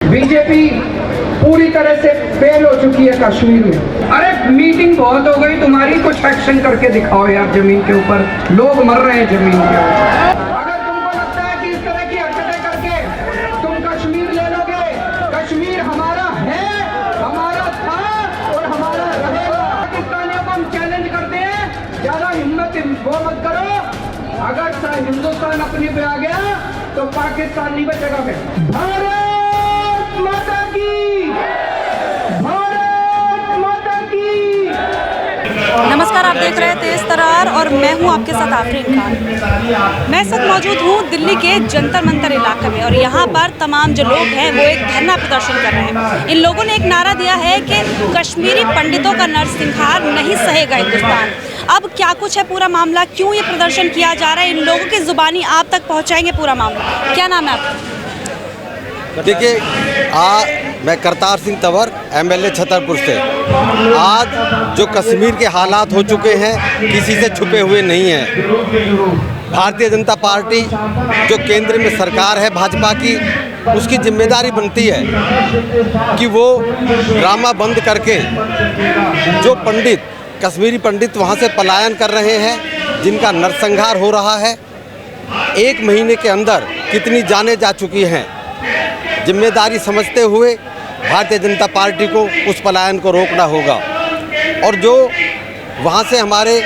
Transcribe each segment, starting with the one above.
BJP पूरी तरह से फेल हो चुकी है कश्मीर में। अरे मीटिंग बहुत हो गई तुम्हारी, कुछ एक्शन करके दिखाओ यार। जमीन के ऊपर लोग मर रहे हैं जमीन के ऊपर। अगर तुमको लगता है कि इस तरह की हरकतें करके तुम कश्मीर ले लोगे, कश्मीर हमारा है, हमारा था और हमारा रहेगा। पाकिस्तानियों को हम चैलेंज करते हैं, ज्यादा हिम्मत वो मत करो। अगर हिंदुस्तान अपने पे आ गया तो पाकिस्तान नहीं बचेगा। फिर भारत माता की, भारत माता की। नमस्कार, आप देख रहे हैं तेज तरार और मैं हूं आपके साथ आफरीन खान। मैं इस वक्त मौजूद हूं दिल्ली के जंतर मंतर इलाके में और यहां पर तमाम जो लोग हैं वो एक धरना प्रदर्शन कर रहे हैं। इन लोगों ने एक नारा दिया है कि कश्मीरी पंडितों का नरसंहार नहीं सहेगा हिंदुस्तान। अब क्या कुछ है पूरा मामला, क्यों ये प्रदर्शन किया जा रहा है, इन लोगों की जुबानी आप तक पहुँचाएंगे पूरा मामला। क्या नाम है आपका? देखिए, मैं करतार सिंह तंवर, MLA छतरपुर से। आज जो कश्मीर के हालात हो चुके हैं किसी से छुपे हुए नहीं हैं। भारतीय जनता पार्टी जो केंद्र में सरकार है भाजपा की, उसकी जिम्मेदारी बनती है कि वो ड्रामा बंद करके जो पंडित कश्मीरी पंडित वहाँ से पलायन कर रहे हैं, जिनका नरसंहार हो रहा है, 1 महीने के अंदर कितनी जानें जा चुकी हैं, जिम्मेदारी समझते हुए भारतीय जनता पार्टी को उस पलायन को रोकना होगा। और जो वहाँ से हमारे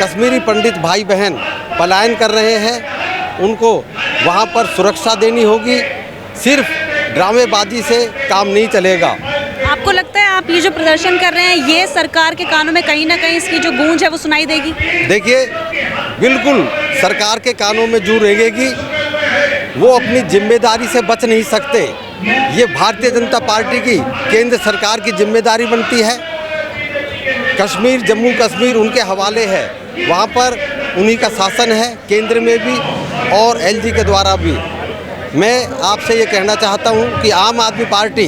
कश्मीरी पंडित भाई बहन पलायन कर रहे हैं, उनको वहाँ पर सुरक्षा देनी होगी। सिर्फ ड्रामेबाजी से काम नहीं चलेगा। आपको लगता है आप ये जो प्रदर्शन कर रहे हैं ये सरकार के कानों में कहीं ना कहीं इसकी जो गूंज है वो सुनाई देगी? देखिए, बिल्कुल सरकार के कानों में जू रेंगेगी। वो अपनी जिम्मेदारी से बच नहीं सकते। ये भारतीय जनता पार्टी की, केंद्र सरकार की जिम्मेदारी बनती है। कश्मीर, जम्मू कश्मीर उनके हवाले है, वहाँ पर उन्हीं का शासन है, केंद्र में भी और LG के द्वारा भी। मैं आपसे ये कहना चाहता हूँ कि आम आदमी पार्टी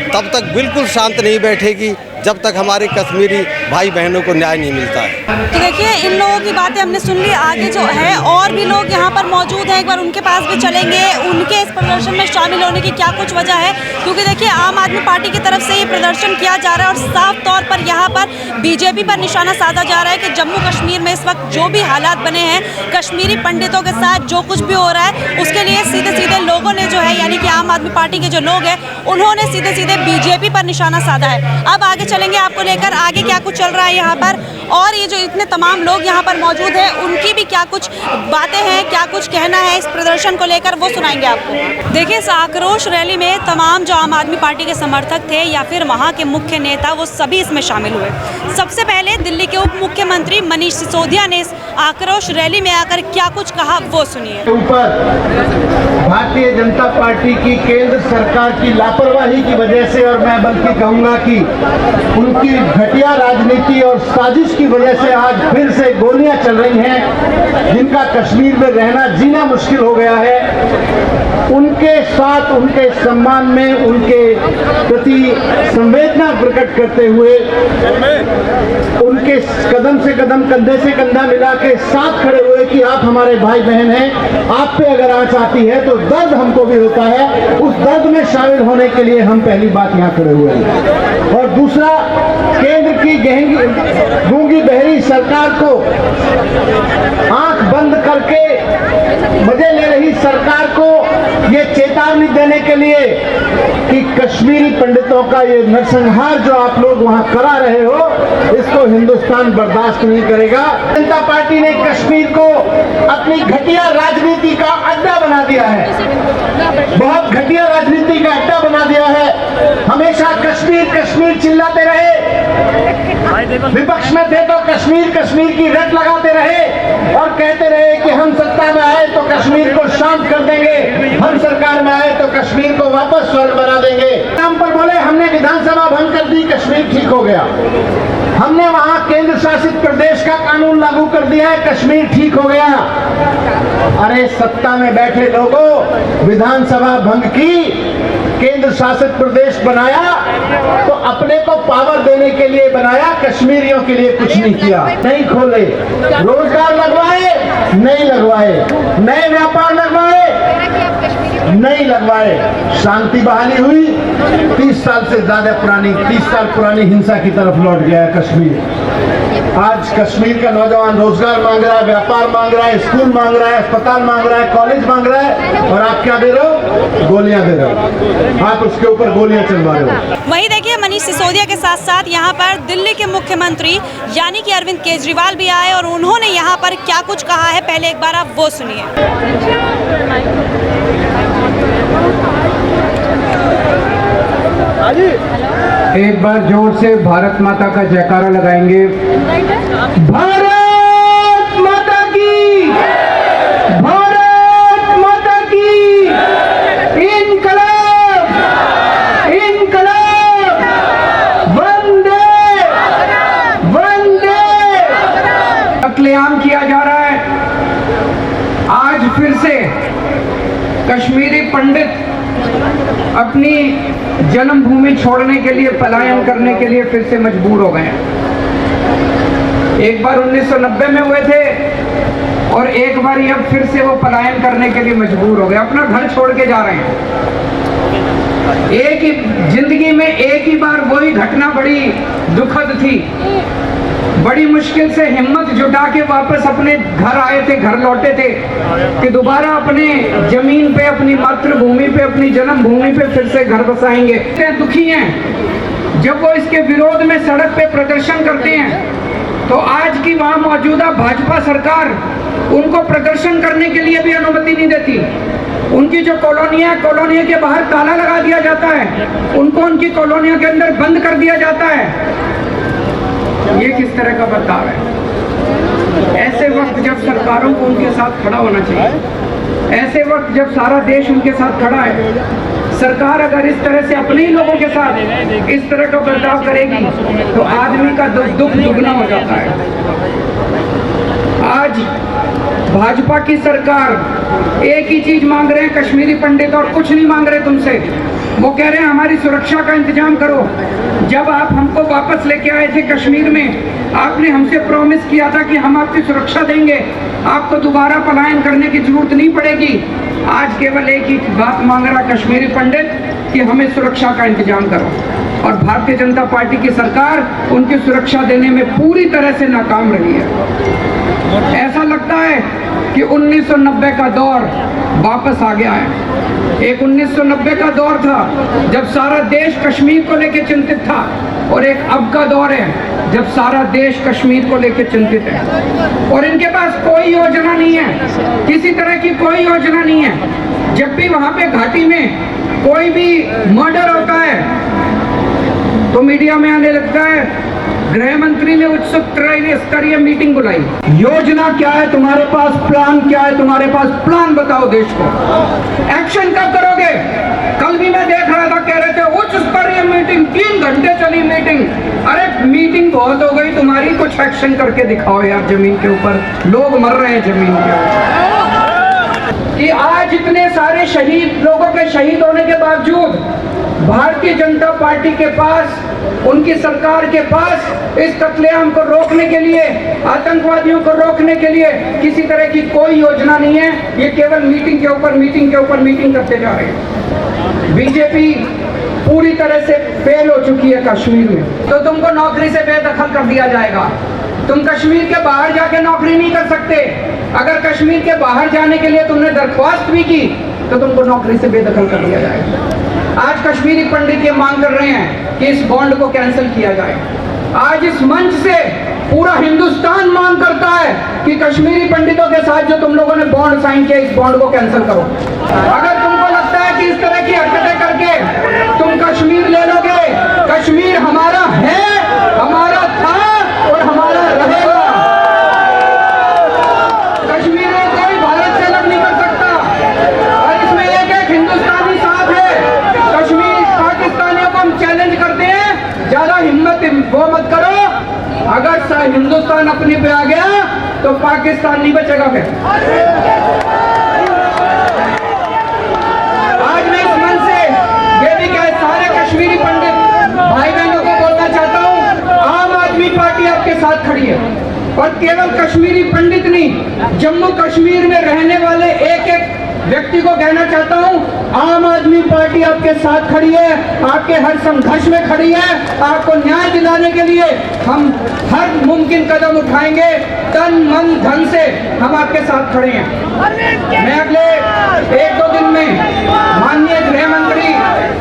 तब तक बिल्कुल शांत नहीं बैठेगी जब तक हमारे कश्मीरी भाई बहनों को न्याय नहीं मिलता है। तो देखिए, इन लोगों की बातें हमने सुन ली। आगे जो है और भी लोग यहाँ पर मौजूद हैं, एक बार उनके पास भी चलेंगे। उनके इस प्रदर्शन में शामिल होने की क्या कुछ वजह है, क्योंकि देखिए आम आदमी पार्टी की तरफ से ये प्रदर्शन किया जा रहा है और साफ तौर पर यहाँ पर बीजेपी पर निशाना साधा जा रहा है कि जम्मू कश्मीर में इस वक्त जो भी हालात बने हैं, कश्मीरी पंडितों के साथ जो कुछ भी हो रहा है, उसके लिए सीधे सीधे लोगों ने जो है, यानी कि आम आदमी पार्टी के जो लोग हैं, उन्होंने सीधे सीधे बीजेपी पर निशाना साधा है। अब आगे चलेंगे आपको लेकर, आगे क्या कुछ चल रहा है यहाँ पर और ये जो इतने तमाम लोग यहाँ पर मौजूद हैं उनकी भी क्या कुछ बातें हैं, क्या कुछ कहना है इस प्रदर्शन को लेकर, वो सुनाएंगे आपको। देखिए, इस आक्रोश रैली में तमाम जो आम आदमी पार्टी के समर्थक थे या फिर वहाँ के मुख्य नेता, वो सभी इसमें शामिल हुए। सबसे पहले दिल्ली के उप मुख्यमंत्री मनीष सिसोदिया ने इस आक्रोश रैली में आकर क्या कुछ कहा, वो सुनिए। ऊपर भारतीय जनता पार्टी की, केंद्र सरकार की लापरवाही की वजह से, और मैं बल्कि कहूँगा कि उनकी घटिया राजनीति और साजिश की वजह से आज फिर से गोलियां चल रही हैं, जिनका कश्मीर में रहना जीना मुश्किल हो गया है। उनके साथ, उनके सम्मान में, उनके प्रति संवेदना प्रकट करते हुए, उनके कदम से कदम, कंधे से कंधा मिला के साथ खड़े हुए कि आप हमारे भाई बहन हैं, आप पे अगर आंच आती है तो दर्द हमको भी होता है। उस दर्द में शामिल होने के लिए हम पहली बात यहाँ खड़े हुए हैं। और दूसरा, केंद्र की गूंगी बहरी सरकार को आंख बंद करके मजे ले रही सरकार को ये चेतावनी देने के लिए कि कश्मीरी पंडितों का ये नरसंहार जो आप लोग वहां करा रहे हो, इसको हिंदुस्तान बर्दाश्त नहीं करेगा। जनता पार्टी ने कश्मीर को अपनी घटिया राजनीति का अड्डा बना दिया है, बहुत घटिया राजनीति का अड्डा बना दिया है। हमेशा कश्मीर कश्मीर चिल्लाते रहे, विपक्ष में थे तो कश्मीर कश्मीर की रट लगाते रहे और कहते रहे कि हम सत्ता में आए तो कश्मीर को शांत कर देंगे, हम सरकार में आए तो कश्मीर को वापस स्वर्ग बना देंगे। नाम पर बोले हमने विधानसभा भंग कर दी, कश्मीर ठीक हो गया। हमने वहां केंद्र शासित प्रदेश का कानून लागू कर दिया है, कश्मीर ठीक हो गया। अरे सत्ता में बैठे लोगों, विधानसभा भंग की, केंद्र शासित प्रदेश बनाया तो अपने को पावर देने के लिए बनाया, कश्मीरियों के लिए कुछ नहीं किया। नहीं खोले, रोजगार लगवाए नहीं लगवाए, नए व्यापार लगवाए नहीं लगवाए शांति बहाली हुई। 30 साल से ज्यादा पुरानी 30 साल पुरानी हिंसा की तरफ लौट गया है कश्मीर। आज कश्मीर का नौजवान रोजगार मांग रहा है, व्यापार मांग रहा है, स्कूल मांग रहा है, अस्पताल मांग रहा है, कॉलेज मांग रहा है, और आप क्या दे रहे हो? गोलियां दे रहे हो। आप उसके ऊपर गोलियां चलवा रहे हो। वहीं देखिए मनीष सिसोदिया के साथ साथ यहाँ पर दिल्ली के मुख्यमंत्री यानी कि अरविंद केजरीवाल भी आए और उन्होंने यहाँ पर क्या कुछ कहा है, पहले एक बार आप वो सुनिए। एक बार जोर से भारत माता का जयकारा लगाएंगे। भारत माता की, भारत माता की, इनकलाब, इनकलाब, वंदे, वंदे। कत्लेआम किया जा रहा है। आज फिर से कश्मीरी पंडित अपनी जन्मभूमि छोड़ने के लिए, पलायन करने के लिए फिर से मजबूर हो गए हैं। एक बार 1990 में हुए थे और एक बार अब फिर से वो पलायन करने के लिए मजबूर हो गए, अपना घर छोड़ के जा रहे हैं। एक ही जिंदगी में एक ही बार वही घटना बड़ी दुखद थी। बड़ी मुश्किल से हिम्मत जुटा के वापस अपने घर आए थे, घर लौटे थे कि दोबारा अपने जमीन पे, अपनी मातृभूमि पे, अपनी जन्मभूमि पे फिर से घर बसाएंगे। इतने दुखी हैं। जब वो इसके विरोध में सड़क पे प्रदर्शन करते हैं तो आज की वहाँ मौजूदा भाजपा सरकार उनको प्रदर्शन करने के लिए भी अनुमति नहीं देती। उनकी जो कॉलोनियाँ, कॉलोनियों के बाहर ताला लगा दिया जाता है, उनको उनकी कॉलोनियों के अंदर बंद कर दिया जाता है। ये किस तरह का बर्ताव है? ऐसे वक्त जब सरकारों को उनके साथ खड़ा होना चाहिए, ऐसे वक्त जब सारा देश उनके साथ खड़ा है, सरकार अगर इस तरह से अपने ही लोगों के साथ इस तरह का बर्ताव करेगी तो आदमी का दुख दुगना हो जाता है। आज भाजपा की सरकार एक ही चीज मांग रहे हैं कश्मीरी पंडित, और कुछ नहीं मांग रहे तुमसे। वो कह रहे हैं हमारी सुरक्षा का इंतजाम करो। जब आप हमको वापस लेके आए थे कश्मीर में, आपने हमसे प्रॉमिस किया था कि हम आपकी सुरक्षा देंगे, आपको दोबारा पलायन करने की जरूरत नहीं पड़ेगी। आज केवल एक ही बात मांग रहा कश्मीरी पंडित कि हमें सुरक्षा का इंतजाम करो, और भारतीय जनता पार्टी की सरकार उनकी सुरक्षा देने में पूरी तरह से नाकाम रही है। ऐसा लगता है कि 1990 का दौर वापस आ गया है। एक 1990 का दौर था जब सारा देश कश्मीर को लेकर चिंतित था, और एक अब का दौर है जब सारा देश कश्मीर को लेकर चिंतित है। और इनके पास कोई योजना नहीं है, किसी तरह की कोई योजना नहीं है। जब भी वहां पे घाटी में कोई भी मर्डर होता है तो मीडिया में आने लगता है गृह मंत्री ने उच्च स्तरीय मीटिंग बुलाई। योजना क्या है तुम्हारे पास? प्लान क्या है तुम्हारे पास? प्लान बताओ देश को। एक्शन कब करोगे? कल भी मैं देख रहा था, कह रहे थे उच्च स्तरीय मीटिंग, 3 घंटे चली मीटिंग। अरे मीटिंग बहुत हो गई तुम्हारी, कुछ एक्शन करके दिखाओ यार। जमीन के ऊपर लोग मर रहे हैं, जमीन के ऊपर। कि आज इतने सारे शहीद, लोगों के शहीद होने के बावजूद भारतीय जनता पार्टी के पास, उनकी सरकार के पास इस कत्लेआम को रोकने के लिए, आतंकवादियों को रोकने के लिए किसी तरह की कोई योजना नहीं है। ये केवल मीटिंग के ऊपर मीटिंग के ऊपर मीटिंग करते जा रहे हैं। बीजेपी पूरी तरह से फेल हो चुकी है कश्मीर में। तो तुमको नौकरी से बेदखल कर दिया जाएगा। तुम कश्मीर के बाहर जाके नौकरी नहीं कर सकते। अगर कश्मीर के बाहर जाने के लिए तुमने दरख्वास्त भी की तो तुमको नौकरी से बेदखल कर दिया जाएगा। आज कश्मीरी पंडित ये मांग कर रहे हैं कि इस बॉन्ड को कैंसिल किया जाए। आज इस मंच से पूरा हिंदुस्तान मांग करता है कि कश्मीरी पंडितों के साथ जो तुम लोगों ने बॉन्ड साइन किया, इस बॉन्ड को कैंसिल करो। अगर तुमको लगता है कि इस तरह की हरकतें करके तुम कश्मीर ले लोगे, कश्मीर हमारा है, हमारा था और हमारा रहेगा। कश्मीर में कोई भारत से अलग नहीं कर सकता, और इसमें एक एक हिंदुस्तानी साथ है। कश्मीर पाकिस्तानियों को हम चैलेंज करते हैं, ज्यादा हिम्मत वो मत करो। अगर हिंदुस्तान अपने पे आ गया तो पाकिस्तान नहीं बचेगा फिर। आज मैं इस मन से ये भी कहे सारे कश्मीरी पंडित भाई बहनों को बोलना चाहता हूँ, आम आदमी पार्टी आपके साथ खड़ी है। और केवल कश्मीरी पंडित नहीं, जम्मू कश्मीर में रहने वाले एक एक व्यक्ति को कहना चाहता हूं, आम आदमी पार्टी आपके साथ खड़ी है, आपके हर संघर्ष में खड़ी है। आपको न्याय दिलाने के लिए हम हर मुमकिन कदम उठाएंगे, तन मन धन से हम आपके साथ खड़े हैं। मैं अगले 1-2 दिन में माननीय गृह मंत्री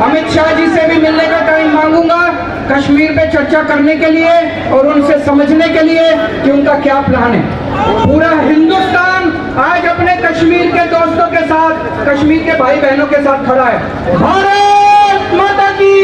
अमित शाह जी से भी मिलने का टाइम मांगूंगा, कश्मीर पे चर्चा करने के लिए और उनसे समझने के लिए कि उनका क्या प्लान है। पूरा हिंदुस्तान आज अपने कश्मीर के दोस्तों के साथ, कश्मीर के भाई बहनों के साथ खड़ा है। भारत माता की।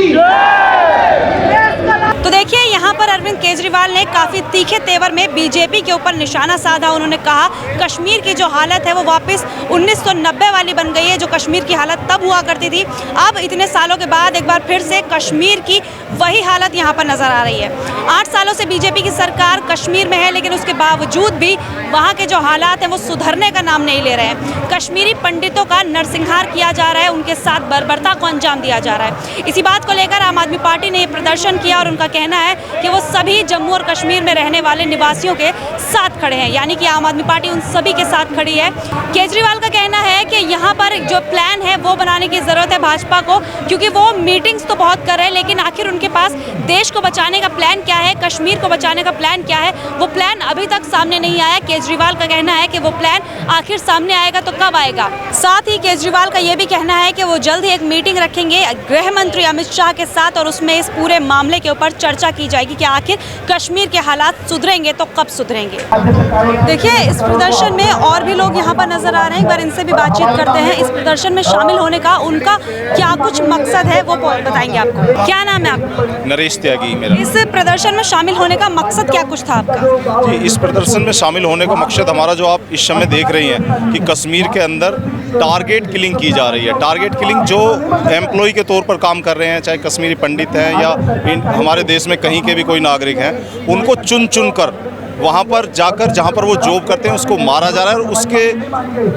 तो देखिए यहाँ पर अरविंद केजरीवाल ने काफ़ी तीखे तेवर में बीजेपी के ऊपर निशाना साधा। उन्होंने कहा कश्मीर की जो हालत है वो वापस 1990 वाली बन गई है, जो कश्मीर की हालत तब हुआ करती थी। अब इतने सालों के बाद एक बार फिर से कश्मीर की वही हालत यहाँ पर नज़र आ रही है। 8 सालों से बीजेपी की सरकार कश्मीर में है, लेकिन उसके बावजूद भी वहाँ के जो हालात हैं वो सुधरने का नाम नहीं ले रहे हैं। कश्मीरी पंडितों का नरसंहार किया जा रहा है, उनके साथ बर्बरता को अंजाम दिया जा रहा है। इसी बात को लेकर आम आदमी पार्टी ने प्रदर्शन किया और उनका कहना है कि वो सभी जम्मू और कश्मीर में रहने वाले निवासियों के साथ खड़े हैं, यानी कि आम आदमी पार्टी उन सभी के साथ खड़ी है। केजरीवाल का कहना है कि यहाँ पर जो प्लान है वो बनाने की ज़रूरत है भाजपा को, क्योंकि वो मीटिंग्स तो बहुत कर रहे हैं, लेकिन आखिर उनके पास देश को बचाने का प्लान क्या है, कश्मीर को बचाने का प्लान क्या है, वो प्लान अभी तक सामने नहीं आया। केजरीवाल का कहना है कि वो प्लान आखिर सामने आएगा तो कब आएगा। साथ ही केजरीवाल का ये भी कहना है कि वो जल्द ही एक मीटिंग रखेंगे गृह मंत्री अमित शाह के साथ और उसमें इस पूरे मामले के ऊपर चर्चा की जाएगी कि आखिर कश्मीर के हालात सुधरेंगे तो कब सुधरेंगे। देखिए इस प्रदर्शन में और भी लोग यहाँ पर नजर आ रहे हैं, एक बार इनसे भी बातचीत करते हैं। इस प्रदर्शन में शामिल होने का उनका क्या कुछ मकसद है वो बताएंगे आपको। क्या नाम है आपका? नरेश त्यागी मेरा। इस प्रदर्शन में शामिल होने का मकसद क्या कुछ था आपका? जी, इस प्रदर्शन में शामिल होने का मकसद हमारा जो आप इस समय देख रही हैं कि कश्मीर के अंदर टारगेट किलिंग की जा रही है। टारगेट किलिंग जो एम्प्लॉय के तौर पर काम कर रहे हैं, चाहे कश्मीरी पंडित हैं या हमारे देश में कहीं के भी कोई नागरिक हैं, उनको चुन चुन कर वहाँ पर जाकर जहाँ पर वो जॉब करते हैं उसको मारा जा रहा है। और उसके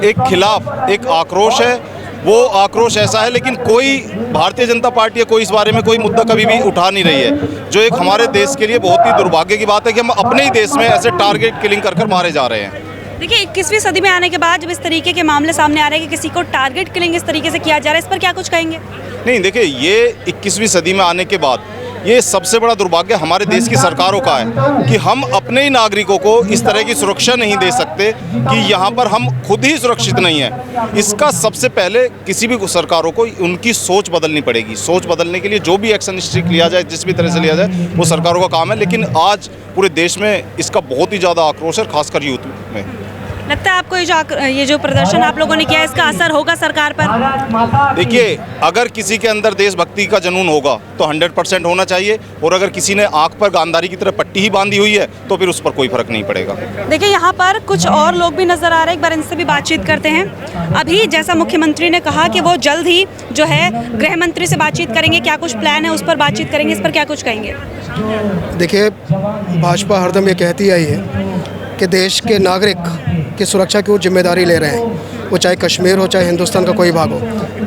एक खिलाफ एक आक्रोश है। वो आक्रोश ऐसा है, लेकिन कोई भारतीय जनता पार्टी या कोई इस बारे में कोई मुद्दा कभी भी उठा नहीं रही है, जो एक हमारे देश के लिए बहुत ही दुर्भाग्य की बात है कि हम अपने ही देश में ऐसे टारगेट किलिंग कर कर मारे जा रहे हैं। देखिए 21वीं सदी में आने के बाद जब इस तरीके के मामले सामने आ रहे हैं कि किसी को टारगेट किलिंग इस तरीके से किया जा रहा है, इस पर क्या कुछ कहेंगे? नहीं, देखिए ये 21वीं सदी में आने के बाद ये सबसे बड़ा दुर्भाग्य हमारे देश की सरकारों का है कि हम अपने ही नागरिकों को इस तरह की सुरक्षा नहीं दे सकते कि यहाँ पर हम खुद ही सुरक्षित नहीं हैं। इसका सबसे पहले किसी भी सरकारों को उनकी सोच बदलनी पड़ेगी। सोच बदलने के लिए जो भी एक्शन स्ट्रिक्ट लिया जाए, जिस भी तरह से लिया जाए, वो सरकारों का काम है। लेकिन आज पूरे देश में इसका बहुत ही ज़्यादा आक्रोश है, खासकर यूथ में। लगता है आपको ये जो प्रदर्शन आप लोगों ने किया है इसका असर होगा सरकार पर? देखिए, अगर किसी के अंदर देशभक्ति का जुनून होगा तो 100% होना चाहिए, और अगर किसी ने आंख पर गांधारी की तरह पट्टी ही बांधी हुई है तो फिर उस पर कोई फर्क नहीं पड़ेगा। देखिए यहाँ पर कुछ और लोग भी नजर आ रहे हैं, एक बार इनसे भी बातचीत करते हैं। अभी जैसा मुख्यमंत्री ने कहा कि वो जल्द ही जो है गृह मंत्री से बातचीत करेंगे, क्या कुछ प्लान है उस पर बातचीत करेंगे, इस पर क्या कुछ कहेंगे? देखिए, भाजपा हरदम ये कहती आई है कि देश के नागरिक की सुरक्षा की वो जिम्मेदारी ले रहे हैं, वो चाहे कश्मीर हो चाहे हिंदुस्तान का कोई भाग हो।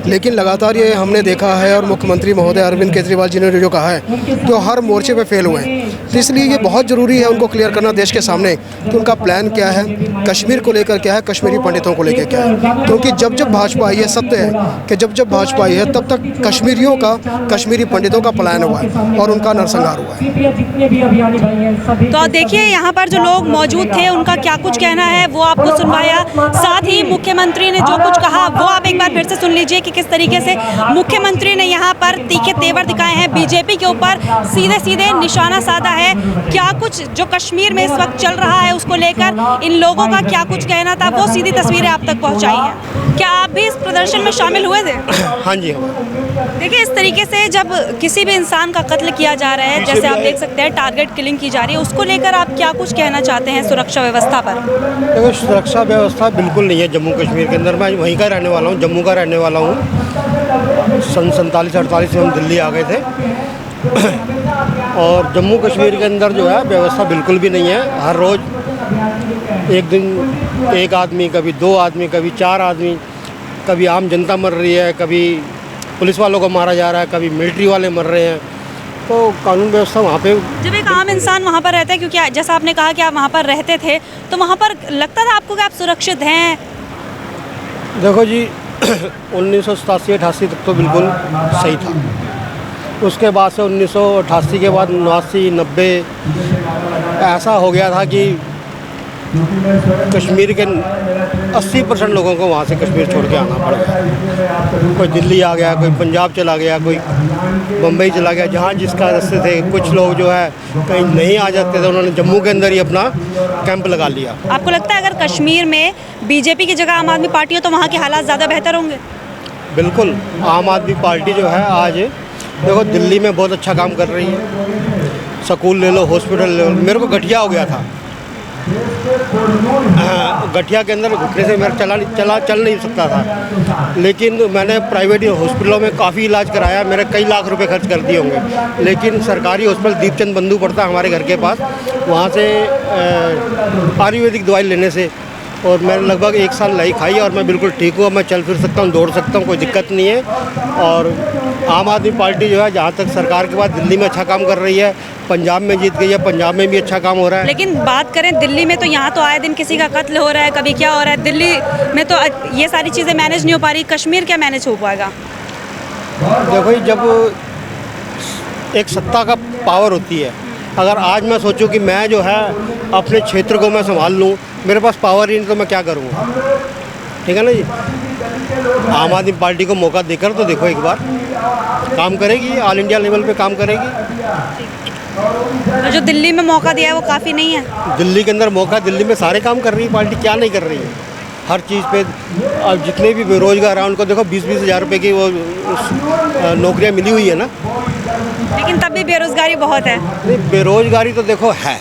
लेकिन लगातार ये हमने देखा है, और मुख्यमंत्री महोदय अरविंद केजरीवाल जी ने जो कहा है कि वो हर मोर्चे पे फेल हुए हैं। तो इसलिए ये बहुत ज़रूरी है उनको क्लियर करना देश के सामने कि उनका प्लान क्या है, कश्मीर को लेकर क्या है, कश्मीरी पंडितों को लेकर क्या है। क्योंकि जब जब भाजपा आई है, सत्य है कि जब जब भाजपा आई है तब तक कश्मीरियों का, कश्मीरी पंडितों का पलायन हुआ है और उनका नरसंहार हुआ है। तो देखिए यहाँ पर जो लोग मौजूद थे उनका क्या कुछ कहना है वो आपको सुनवाया। साथ ही मुख्यमंत्री ने जो कुछ कहा वो आप एक बार फिर से सुन लीजिए कि किस तरीके से मुख्यमंत्री ने यहाँ पर तीखे तेवर दिखाए हैं, बीजेपी के ऊपर सीधे सीधे निशाना साधा है। क्या कुछ जो कश्मीर में इस वक्त चल रहा है उसको लेकर इन लोगों का क्या कुछ कहना था, वो सीधी तस्वीरें आप तक पहुँचाई हैं। क्या आप भी इस प्रदर्शन में शामिल हुए थे? हाँ जी। देखिए इस तरीके से जब किसी भी इंसान का कत्ल किया जा रहा है, जैसे आप देख सकते हैं टारगेट किलिंग की जा रही है, उसको लेकर आप क्या कुछ कहना चाहते हैं सुरक्षा व्यवस्था पर? देखो, सुरक्षा व्यवस्था बिल्कुल नहीं है जम्मू कश्मीर के अंदर। मैं वहीं का रहने वाला हूँ, जम्मू का रहने वाला हूँ। सन 47-48 में हम दिल्ली आ गए थे और जम्मू कश्मीर के अंदर जो है व्यवस्था बिल्कुल भी नहीं है। हर रोज़ एक दिन एक आदमी, कभी 2 आदमी, कभी 4 आदमी, कभी आम जनता मर रही है, कभी पुलिस वालों को मारा जा रहा है, कभी मिलिट्री वाले मर रहे हैं। तो कानून व्यवस्था वहाँ पे, जब एक आम इंसान वहाँ पर रहता है, क्योंकि जैसा आपने कहा कि आप वहाँ पर रहते थे, तो वहाँ पर लगता था आपको कि आप सुरक्षित हैं? देखो जी, 1987-88 तक तो बिल्कुल सही था। उसके बाद से 1988 के बाद 89, 90 ऐसा हो गया था कि कश्मीर के 80% लोगों को वहाँ से कश्मीर छोड़ के आना पड़ गया। कोई दिल्ली आ गया, कोई पंजाब चला गया, कोई बम्बई चला गया, जहाँ जिसका रास्ते थे। कुछ लोग जो है कहीं नहीं आ जाते थे, उन्होंने जम्मू के अंदर ही अपना कैंप लगा लिया। आपको लगता है अगर कश्मीर में बीजेपी की जगह आम आदमी पार्टी हो तो वहाँ के हालात ज़्यादा बेहतर होंगे? बिल्कुल, आम आदमी पार्टी जो है आज देखो दिल्ली में बहुत अच्छा काम कर रही है। स्कूल ले लो, हॉस्पिटल ले लो। मेरे को गठिया हो गया था, गठिया के अंदर घुटने से मेरा चल नहीं सकता था, लेकिन मैंने प्राइवेट हॉस्पिटलों में काफ़ी इलाज कराया। मेरे कई लाख रुपए खर्च कर दिए होंगे, लेकिन सरकारी हॉस्पिटल दीपचंद बंधु पड़ता हमारे घर के पास, वहाँ से आयुर्वेदिक दवाई लेने से और मैंने लगभग 1 साल लाई खाई और मैं बिल्कुल ठीक हूँ। मैं चल फिर सकता हूँ, दौड़ सकता हूँ, कोई दिक्कत नहीं है। और आम आदमी पार्टी जो है जहाँ तक सरकार के बाद दिल्ली में अच्छा काम कर रही है, पंजाब में जीत गई है, पंजाब में भी अच्छा काम हो रहा है। लेकिन बात करें दिल्ली में तो यहाँ तो आए दिन किसी का कत्ल हो रहा है, कभी क्या हो रहा है। दिल्ली में तो ये सारी चीज़ें मैनेज नहीं हो पा रही, कश्मीर क्या मैनेज हो पाएगा? देखो जब एक सत्ता का पावर होती है, अगर आज मैं सोचूं कि मैं जो है अपने क्षेत्र को मैं संभाल लूँ, मेरे पास पावर ही नहीं तो मैं क्या करूँगा? ठीक है ना जी। आम आदमी पार्टी को मौका देकर तो देखो, एक बार काम करेगी, ऑल इंडिया लेवल पे काम करेगी। जो दिल्ली में मौका दिया है वो काफ़ी नहीं है। दिल्ली के अंदर मौका, दिल्ली में सारे काम कर रही है पार्टी, क्या नहीं कर रही है? हर चीज़ पे। अब जितने भी बेरोजगार हैं उनको देखो 20-20 हज़ार रुपये की वो नौकरियां मिली हुई है ना। लेकिन तब भी बेरोजगारी बहुत है। बेरोजगारी तो देखो है।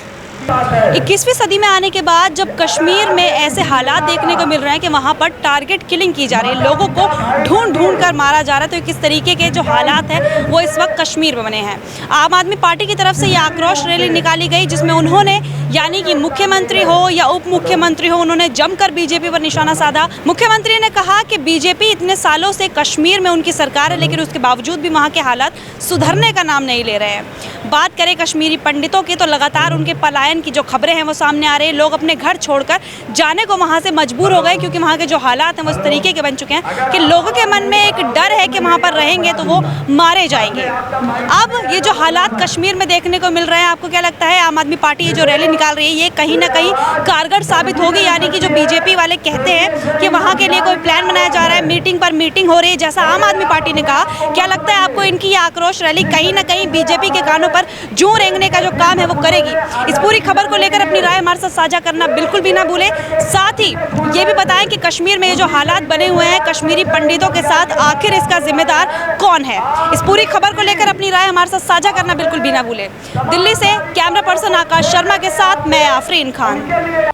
21वीं सदी में आने के बाद जब कश्मीर में ऐसे हालात देखने को मिल रहे हैं कि वहाँ पर टारगेट किलिंग की जा रही है, लोगों को ढूंढ कर मारा जा रहा है, तो किस तरीके के जो हालात हैं वो इस वक्त कश्मीर में बने हैं। आम आदमी पार्टी की तरफ से ये आक्रोश रैली निकाली गई, जिसमें उन्होंने यानी कि मुख्यमंत्री हो या उप मुख्यमंत्री हो, उन्होंने जमकर बीजेपी पर निशाना साधा। मुख्यमंत्री ने कहा कि बीजेपी इतने सालों से कश्मीर में उनकी सरकार है, लेकिन उसके बावजूद भी वहाँ के हालात सुधरने का नाम नहीं ले रहे हैं। बात करें कश्मीरी पंडितों की तो लगातार उनके पलायन की जो खबरें हैं वो सामने आ रही है। लोग अपने घर छोड़कर जाने को वहाँ से मजबूर हो गए, क्योंकि वहाँ के जो हालात हैं वो इस तरीके के बन चुके हैं कि लोगों के मन में एक डर है कि वहाँ पर रहेंगे तो वो मारे जाएंगे। अब ये जो हालात कश्मीर में देखने को मिल रहे हैं, आपको क्या लगता है आम आदमी पार्टी ये जो रैली निकाल रही है ये कहीं ना कहीं कारगर साबित होगी? यानी कि जो बीजेपी वाले कहते हैं कि वहाँ के लिए कोई प्लान बनाया जा रहा है, मीटिंग पर मीटिंग हो रही है, जैसा आम आदमी पार्टी ने कहा, क्या लगता है आपको इनकी ये आक्रोश रैली कहीं ना कहीं बीजेपी के कानों पर जूं रेंगने का जो काम है वो करेगी? इस पूरी खबर को लेकर अपनी राय हमारे साथ साझा करना बिल्कुल भी ना भूलें। साथ ही ये भी बताएं कि कश्मीर में ये जो हालात बने हुए हैं कश्मीरी पंडितों के साथ, आखिर इसका जिम्मेदार कौन है? इस पूरी खबर को लेकर अपनी राय हमारे साथ साझा करना बिल्कुल भी ना भूलें। दिल्ली से कैमरा पर्सन आकाश शर्मा के साथ मैं आफरीन खान।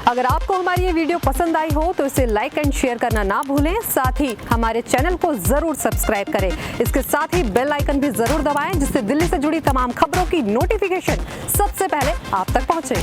अगर आपको हमारी ये वीडियो पसंद आई हो तो इसे लाइक एंड शेयर करना ना भूलें। साथ ही हमारे चैनल को जरूर सब्सक्राइब करें। इसके साथ ही बेल आइकन भी जरूर दबाएं, जिससे दिल्ली से जुड़ी तमाम खबरों की नोटिफिकेशन सबसे पहले आप तक पहुंचे।